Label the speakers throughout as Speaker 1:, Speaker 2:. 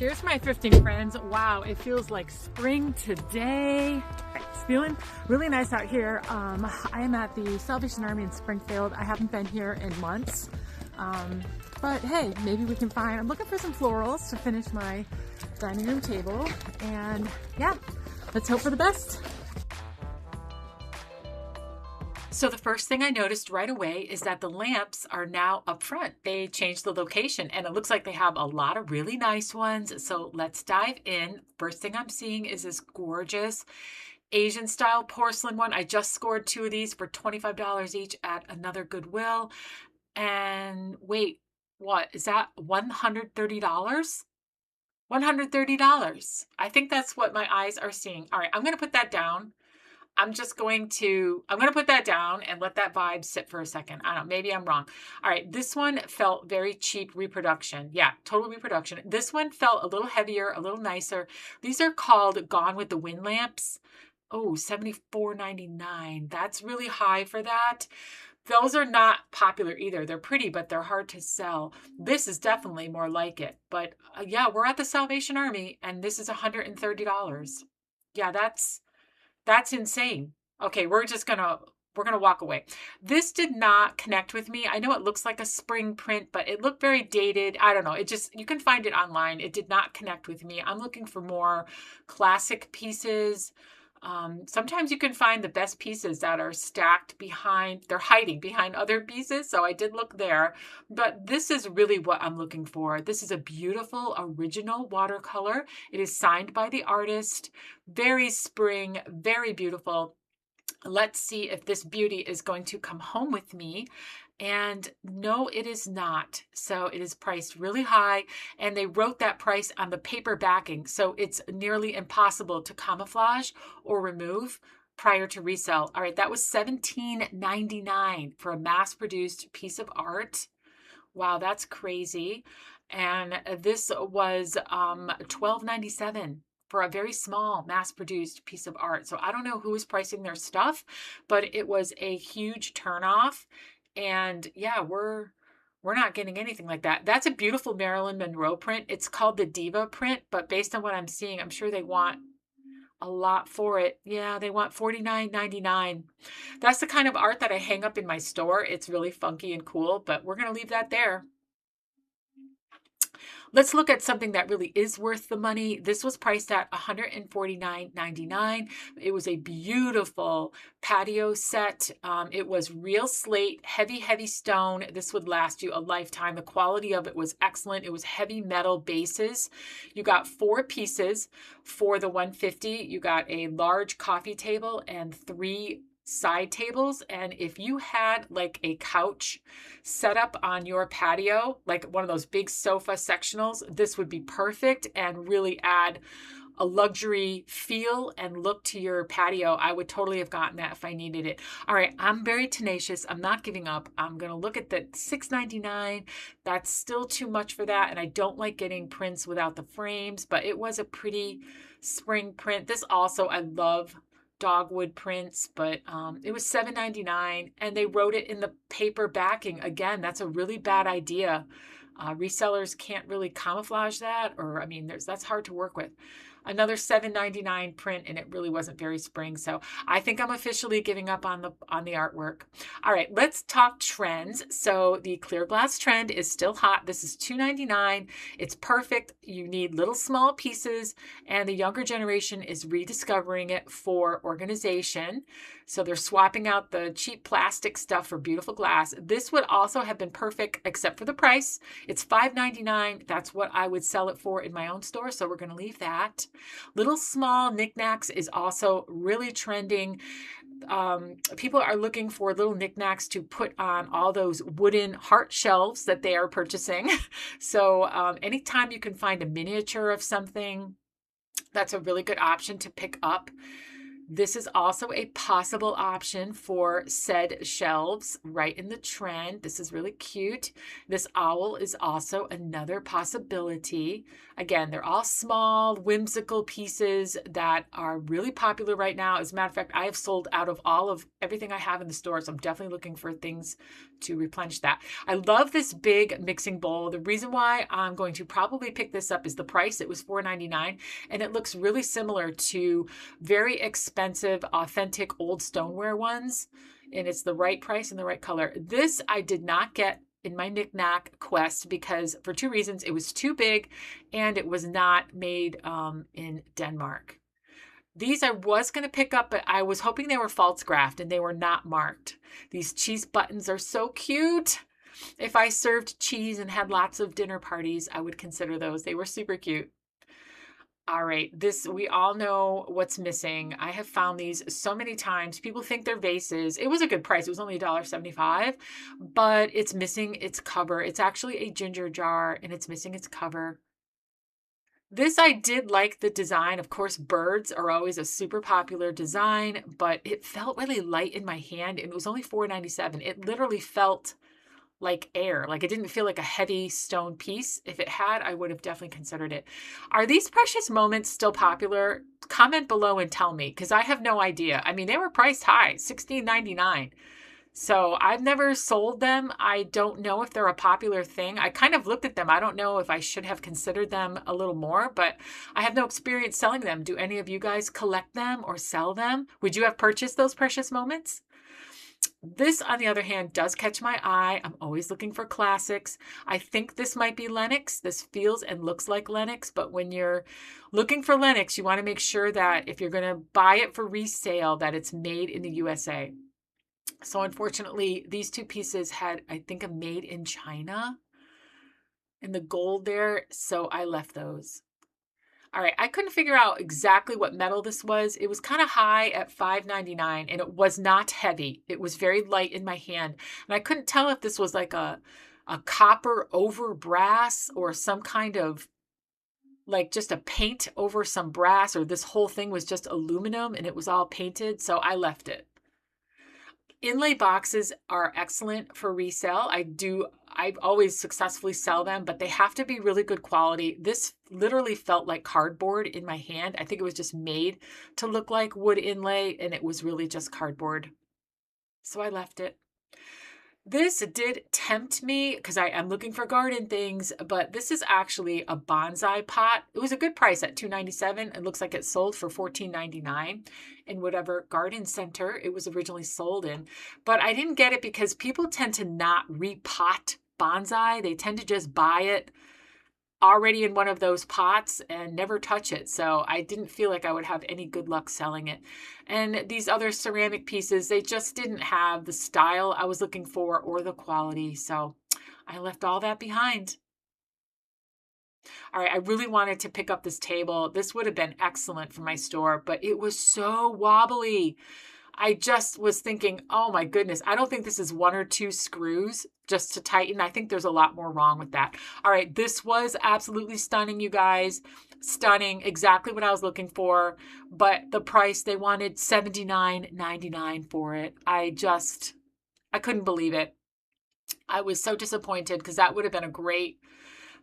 Speaker 1: Cheers, my thrifting friends. Wow, it feels like spring today. It's feeling really nice out here. I am at the Salvation Army in Springfield. I haven't been here in months. But hey, maybe we can find, I'm looking for some florals to finish my dining room table. And yeah, let's hope for the best. So the first thing I noticed right away is that the lamps are now up front. They changed the location and it looks like they have a lot of really nice ones. So let's dive in. First thing I'm seeing is this gorgeous Asian style porcelain one. I just scored 2 of these for $25 each at another Goodwill. And wait, what is that? $130? $130. I think that's what my eyes are seeing. All right, I'm going to put that down. I'm going to put that down and let that vibe sit for a second. I don't know, maybe I'm wrong. All right, this one felt very cheap reproduction. Yeah, total reproduction. This one felt a little heavier, a little nicer. These are called Gone with the Wind lamps. Oh, $74.99. That's really high for that. Those are not popular either. They're pretty, but they're hard to sell. This is definitely more like it. But yeah, we're at the Salvation Army and this is $130. Yeah, that's insane. Okay, we're gonna walk away. This did not connect with me. I know it looks like a spring print, but it looked very dated. I don't know. You can find it online. It did not connect with me. I'm looking for more classic pieces. Sometimes you can find the best pieces that are stacked behind, they're hiding behind other pieces. So I did look there, but this is really what I'm looking for. This is a beautiful original watercolor. It is signed by the artist. Very spring, very beautiful. Let's see if this beauty is going to come home with me. And no, it is not. So it is priced really high and they wrote that price on the paper backing. So it's nearly impossible to camouflage or remove prior to resell. All right, that was $17.99 for a mass-produced piece of art. Wow, that's crazy. And this was $12.97 for a very small mass-produced piece of art. So I don't know who is pricing their stuff, but it was a huge turnoff. And yeah, we're not getting anything like that. That's a beautiful Marilyn Monroe print. It's called the Diva print, but based on what I'm seeing, I'm sure they want a lot for it. Yeah, they want $49.99. That's the kind of art that I hang up in my store. It's really funky and cool, but we're going to leave that there. Let's look at something that really is worth the money. This was priced at $149.99. It was a beautiful patio set. It was real slate, heavy, heavy stone. This would last you a lifetime. The quality of it was excellent. It was heavy metal bases. You got 4 pieces for the $150. You got a large coffee table and 3 side tables. And if you had like a couch set up on your patio, like one of those big sofa sectionals, this would be perfect and really add a luxury feel and look to your patio. I would totally have gotten that if I needed it. All right, I'm very tenacious. I'm not giving up. I'm going to look at the $6.99. That's still too much for that. And I don't like getting prints without the frames, but it was a pretty spring print. This also, I love dogwood prints, but it was $7.99 and they wrote it in the paper backing. Again, that's a really bad idea. Resellers can't really camouflage that, or I mean, that's hard to work with. Another $7.99 print, and it really wasn't very spring. So I think I'm officially giving up on the artwork. All right, let's talk trends. So the clear glass trend is still hot. This is $2.99. It's perfect. You need little small pieces, and the younger generation is rediscovering it for organization. So they're swapping out the cheap plastic stuff for beautiful glass. This would also have been perfect except for the price. It's $5.99. That's what I would sell it for in my own store. So we're going to leave that. Little small knickknacks is also really trending. People are looking for little knickknacks to put on all those wooden heart shelves that they are purchasing. So anytime you can find a miniature of something, that's a really good option to pick up. This is also a possible option for said shelves, right in the trend. This is really cute. This owl is also another possibility. Again, they're all small, whimsical pieces that are really popular right now. As a matter of fact, I have sold out of all of everything I have in the store, so I'm definitely looking for things to replenish that. I love this big mixing bowl. The reason why I'm going to probably pick this up is the price. It was $4.99, and it looks really similar to very expensive, authentic old stoneware ones, and it's the right price and the right color. This I did not get in my knick-knack quest because for two reasons. It was too big and it was not made in Denmark. These I was going to pick up, but I was hoping they were false graft and they were not marked. These cheese buttons are so cute. If I served cheese and had lots of dinner parties, I would consider those. They were super cute. All right, this, we all know what's missing. I have found these so many times. People think they're vases. It was a good price. It was only $1.75, but it's missing its cover. It's actually a ginger jar and it's missing its cover. This I did like the design. Of course, birds are always a super popular design, but it felt really light in my hand and it was only $4.97. It literally felt like air. Like it didn't feel like a heavy stone piece. If it had, I would have definitely considered it. Are these precious moments still popular? Comment below and tell me, because I have no idea. I mean, they were priced high, $16.99. So I've never sold them. I don't know if they're a popular thing. I kind of looked at them. I don't know if I should have considered them a little more, but I have no experience selling them. Do any of you guys collect them or sell them? Would you have purchased those precious moments? This, on the other hand, does catch my eye. I'm always looking for classics. I think this might be Lenox. This feels and looks like Lenox, but when you're looking for Lenox, you want to make sure that if you're going to buy it for resale, that it's made in the USA. So unfortunately, these two pieces had, I think, a made in China in the gold there. So I left those. All right, I couldn't figure out exactly what metal this was. It was kind of high at $5.99 and it was not heavy. It was very light in my hand. And I couldn't tell if this was like a copper over brass or some kind of like just a paint over some brass, or this whole thing was just aluminum and it was all painted. So I left it. Inlay boxes are excellent for resale. I've always successfully sell them, but they have to be really good quality. This literally felt like cardboard in my hand. I think it was just made to look like wood inlay, and it was really just cardboard. So I left it. This did tempt me because I am looking for garden things, but this is actually a bonsai pot. It was a good price at $2.97. It looks like it sold for $14.99 in whatever garden center it was originally sold in. But I didn't get it because people tend to not repot bonsai. They tend to just buy it already in one of those pots and never touch it. So I didn't feel like I would have any good luck selling it. And these other ceramic pieces, they just didn't have the style I was looking for or the quality. So I left all that behind. All right, I really wanted to pick up this table. This would have been excellent for my store, but it was so wobbly. I just was thinking, oh my goodness, I don't think this is one or two screws just to tighten. I think there's a lot more wrong with that. All right, this was absolutely stunning, you guys. Stunning, exactly what I was looking for. But the price, they wanted $79.99 for it. I couldn't believe it. I was so disappointed because that would have been a great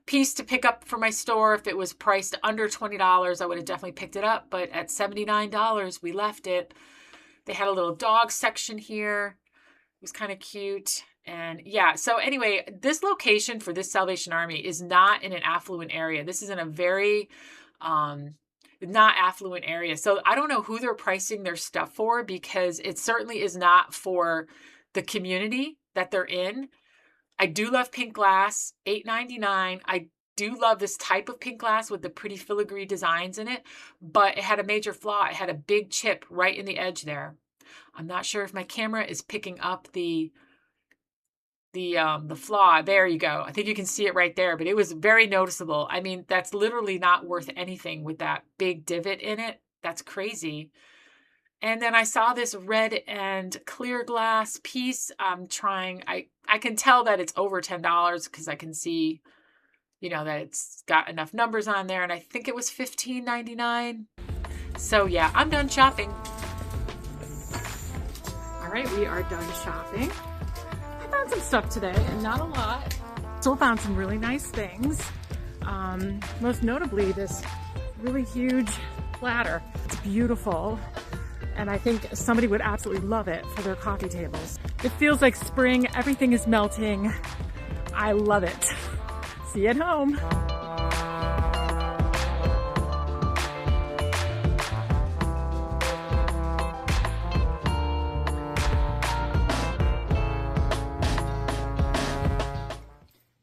Speaker 1: piece to pick up for my store. If it was priced under $20, I would have definitely picked it up. But at $79, we left it. They had a little dog section here. It was kind of cute. And yeah, so anyway, this location for this Salvation Army is not in an affluent area. This is in a very not affluent area. So I don't know who they're pricing their stuff for, because it certainly is not for the community that they're in. I do love pink glass, $8.99. I do love this type of pink glass with the pretty filigree designs in it, but it had a major flaw. It had a big chip right in the edge there. I'm not sure if my camera is picking up the flaw. There you go. I think you can see it right there, but it was very noticeable. I mean, that's literally not worth anything with that big divot in it. That's crazy. And then I saw this red and clear glass piece. I can tell that it's over $10 because I can see, that it's got enough numbers on there. And I think it was $15.99. So yeah, I'm done shopping. All right, we are done shopping. I found some stuff today, and not a lot. Still found some really nice things. Most notably, this really huge platter. It's beautiful, and I think somebody would absolutely love it for their coffee tables. It feels like spring. Everything is melting. I love it. See you at home.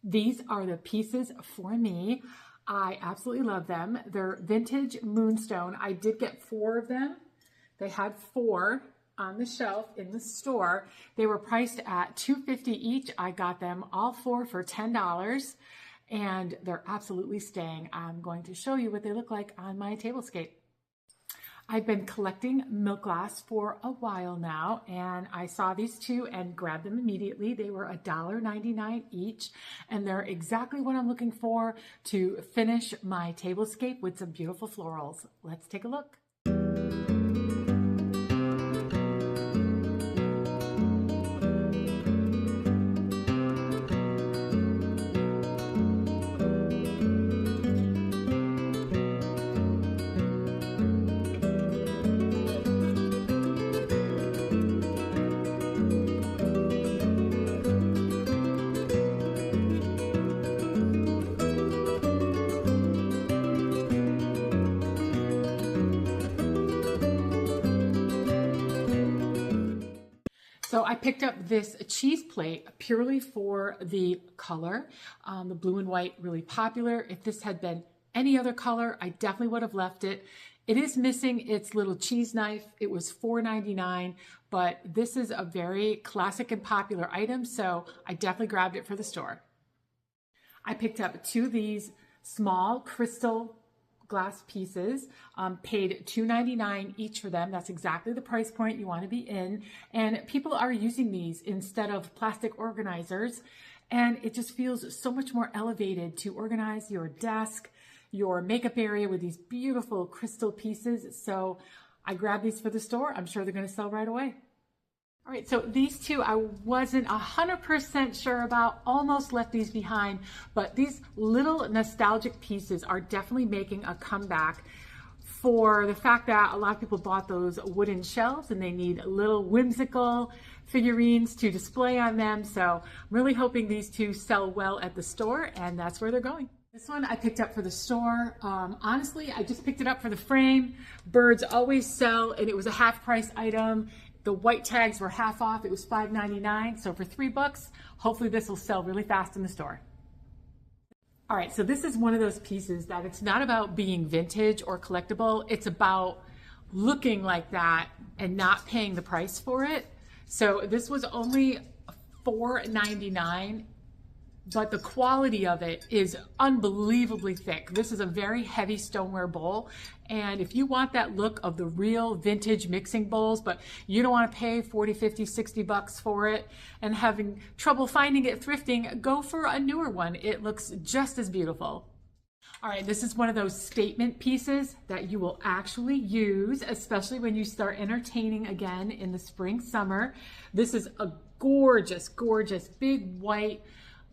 Speaker 1: These are the pieces for me. I absolutely love them. They're vintage moonstone. I did get 4 of them. They had 4 on the shelf in the store. They were priced at $2.50 each. I got them all 4 for $10, and they're absolutely staying. I'm going to show you what they look like on my tablescape. I've been collecting milk glass for a while now, and I saw these 2 and grabbed them immediately. They were $1.99 each, and they're exactly what I'm looking for to finish my tablescape with some beautiful florals. Let's take a look. So I picked up this cheese plate purely for the color. The blue and white, really popular. If this had been any other color, I definitely would have left it. It is missing its little cheese knife. It was $4.99, but this is a very classic and popular item, so I definitely grabbed it for the store. I picked up 2 of these small crystal glass pieces, paid $2.99 each for them. That's exactly the price point you want to be in. And people are using these instead of plastic organizers. And it just feels so much more elevated to organize your desk, your makeup area with these beautiful crystal pieces. So I grabbed these for the store. I'm sure they're going to sell right away. All right, so these 2 I wasn't 100% sure about, almost left these behind, but these little nostalgic pieces are definitely making a comeback for the fact that a lot of people bought those wooden shelves and they need little whimsical figurines to display on them. So I'm really hoping these 2 sell well at the store, and that's where they're going. This one I picked up for the store. Honestly, I just picked it up for the frame. Birds always sell, and it was a half price item. The white tags were half off. It was $5.99. So for $3, hopefully this will sell really fast in the store. All right, so this is one of those pieces that it's not about being vintage or collectible. It's about looking like that and not paying the price for it. So this was only $4.99, but the quality of it is unbelievably thick. This is a very heavy stoneware bowl. And if you want that look of the real vintage mixing bowls, but you don't want to pay 40, 50, 60 bucks for it and having trouble finding it thrifting, go for a newer one. It looks just as beautiful. All right, this is one of those statement pieces that you will actually use, especially when you start entertaining again in the spring, summer. This is a gorgeous, gorgeous, big white,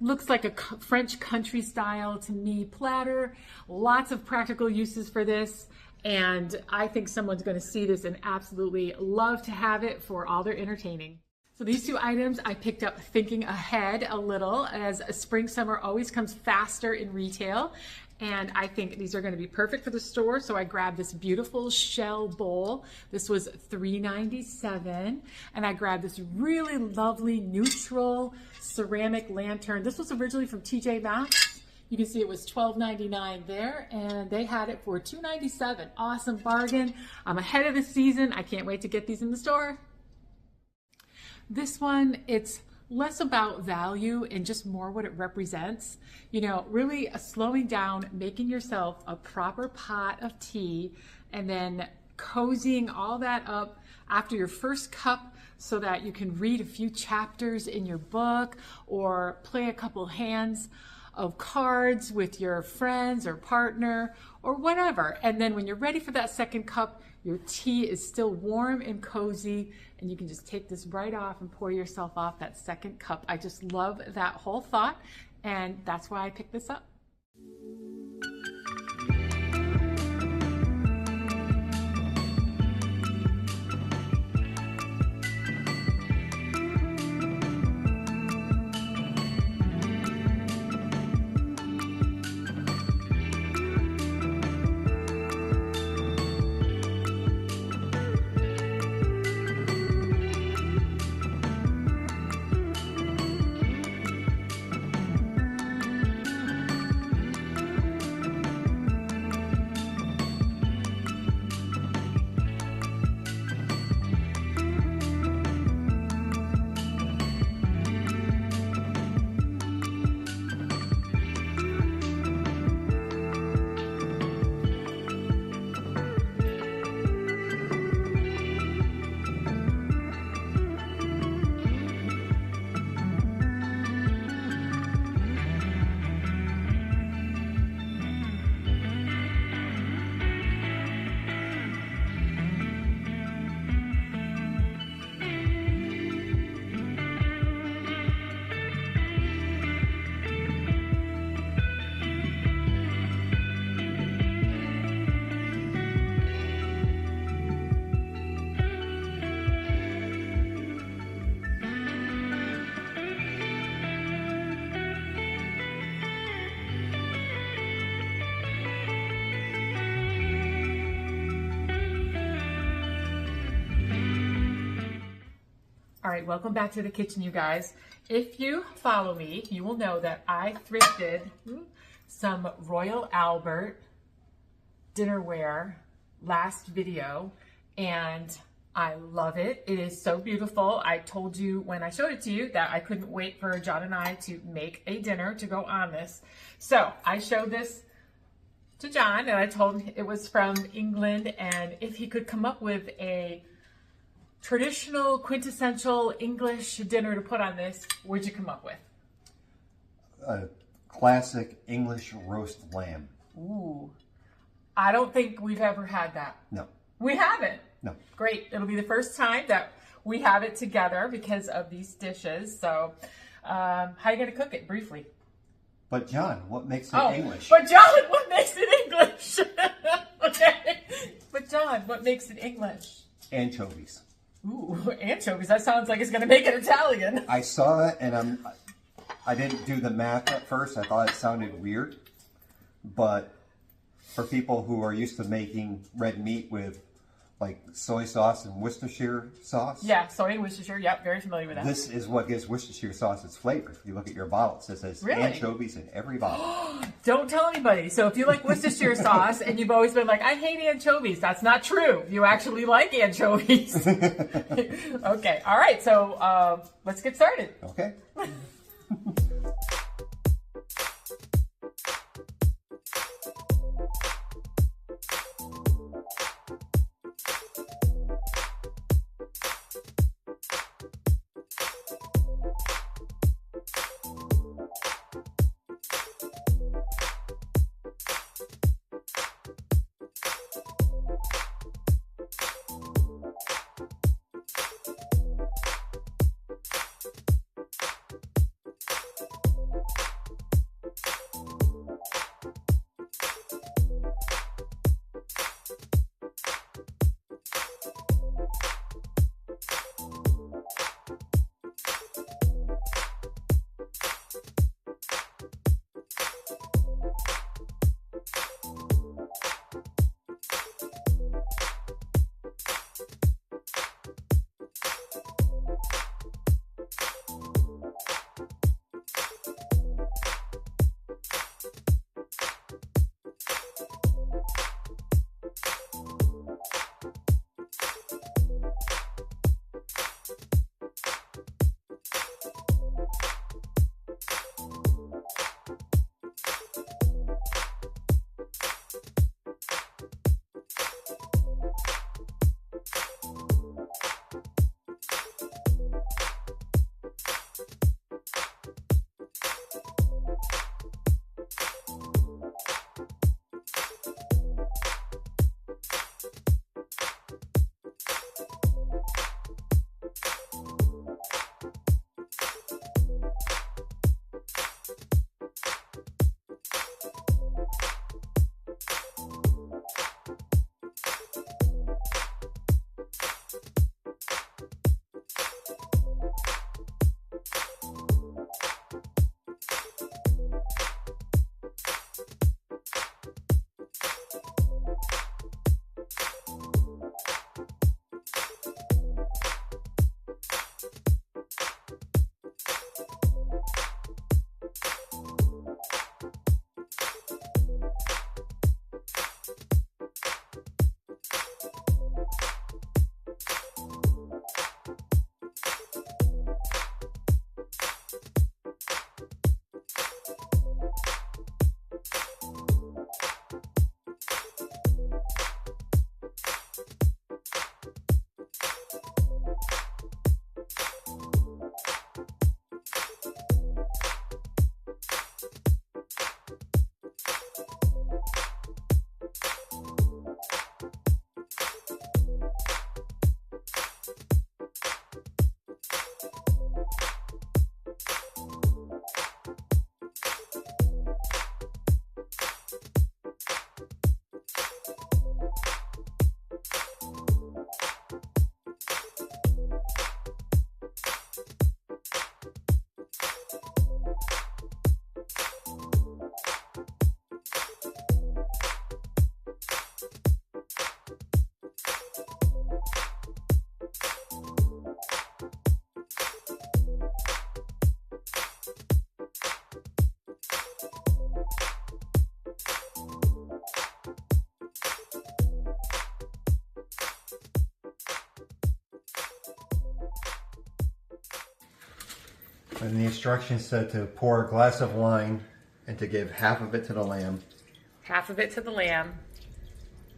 Speaker 1: looks like a French country style to me platter. Lots of practical uses for this. And I think someone's going to see this and absolutely love to have it for all their entertaining. So these 2 items I picked up thinking ahead a little, as spring, summer always comes faster in retail. And I think these are going to be perfect for the store. So I grabbed this beautiful shell bowl. This was $3.97. And I grabbed this really lovely neutral ceramic lantern. This was originally from TJ Maxx. You can see it was $12.99 there, and they had it for $2.97. Awesome bargain. I'm ahead of the season. I can't wait to get these in the store. This one, it's less about value and just more what it represents. You know, really slowing down, making yourself a proper pot of tea, and then cozying all that up after your first cup so that you can read a few chapters in your book or play a couple hands of cards with your friends or partner or whatever. And then when you're ready for that second cup, your tea is still warm and cozy and you can just take this right off and pour yourself off that second cup. I just love that whole thought, and that's why I picked this up. All right, welcome back to the kitchen, you guys. If you follow me, you will know that I thrifted some Royal Albert dinnerware last video, and I love it. It is so beautiful. I told you when I showed it to you that I couldn't wait for John and I to make a dinner to go on this. So I showed this to John, and I told him it was from England, and if he could come up with a traditional, quintessential English dinner to put on this, what'd you come up with?
Speaker 2: A classic English roast lamb.
Speaker 1: Ooh. I don't think we've ever had that.
Speaker 2: No.
Speaker 1: We haven't?
Speaker 2: No.
Speaker 1: Great. It'll be the first time that we have it together because of these dishes. So, how are you going to cook it briefly?
Speaker 2: But John, what makes it English?
Speaker 1: But John, what makes it English? Okay. But John, what makes it English?
Speaker 2: Anchovies.
Speaker 1: Ooh, anchovies. That sounds like it's going to make it Italian.
Speaker 2: I saw it, and I didn't do the math at first. I thought it sounded weird. But for people who are used to making red meat with like soy sauce and Worcestershire sauce.
Speaker 1: Yeah, soy and Worcestershire. Yep, very familiar with that.
Speaker 2: This is what gives Worcestershire sauce its flavor. If you look at your bottle, it says
Speaker 1: Really?
Speaker 2: anchovies in every bottle.
Speaker 1: Don't tell anybody. So if you like Worcestershire sauce and you've always been like, I hate anchovies, that's not true. You actually like anchovies. Okay. All right. So let's get started.
Speaker 2: Okay. And the instructions said to pour a glass of wine and to give half of it to the lamb.
Speaker 1: Half of it to the lamb.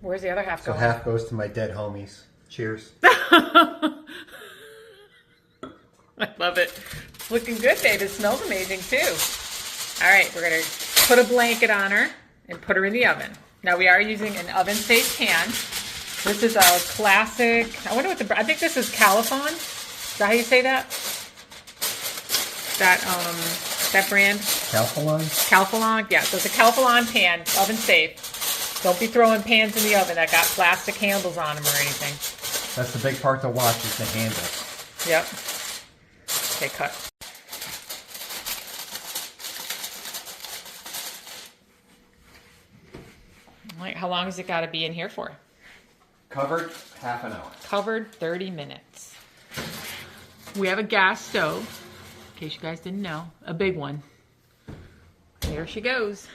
Speaker 1: Where's the other half
Speaker 2: So
Speaker 1: going?
Speaker 2: half goes to my dead homies. Cheers.
Speaker 1: I love it. It's looking good, babe. It smells amazing, too. All right, we're going to put a blanket on her and put her in the oven. Now, we are using an oven-safe pan. This is a classic, I wonder what I think this is Califon. Is that how you say that? That brand?
Speaker 2: Calphalon?
Speaker 1: Calphalon, yeah. So it's a Calphalon pan, oven-safe. Don't be throwing pans in the oven that got plastic handles on them or anything.
Speaker 2: That's the big part to watch is the handle.
Speaker 1: Yep. Okay, cut. All right, how long has it got to be in here for?
Speaker 2: Covered, half an hour.
Speaker 1: Covered 30 minutes. We have a gas stove, in case you guys didn't know, a big one. There she goes.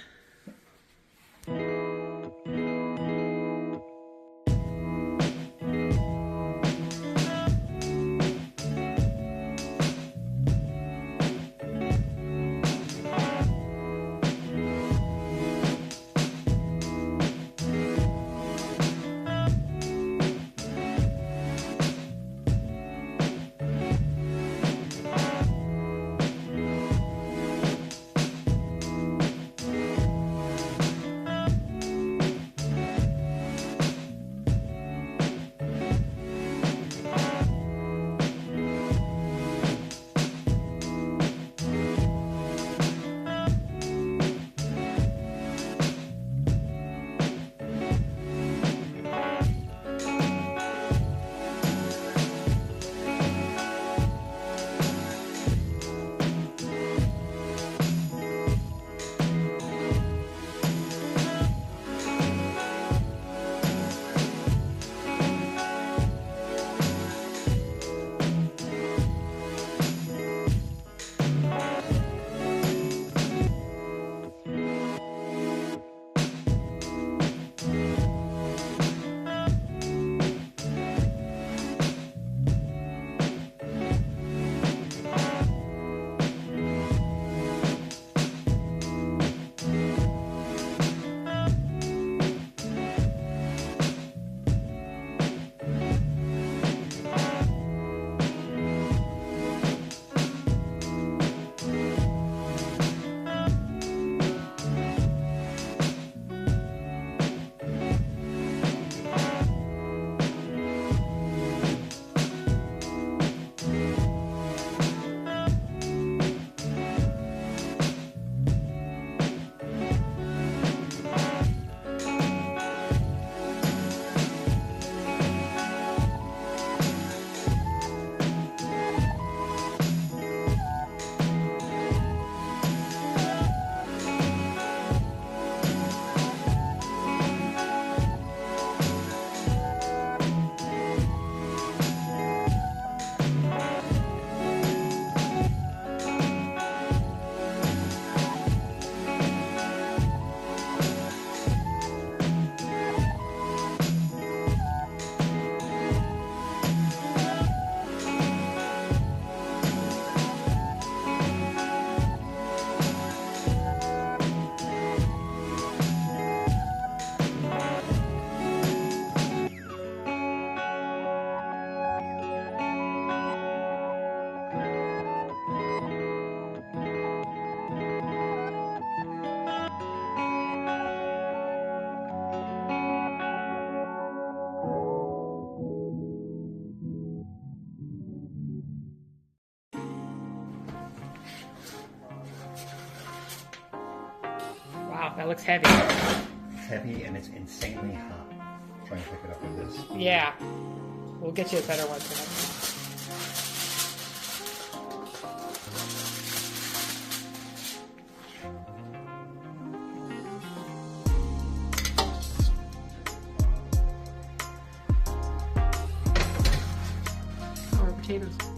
Speaker 1: Wow, that looks heavy.
Speaker 2: It's heavy and it's insanely hot. Try and pick it up with this.
Speaker 1: Yeah. We'll get you a better one for next time. How are potatoes?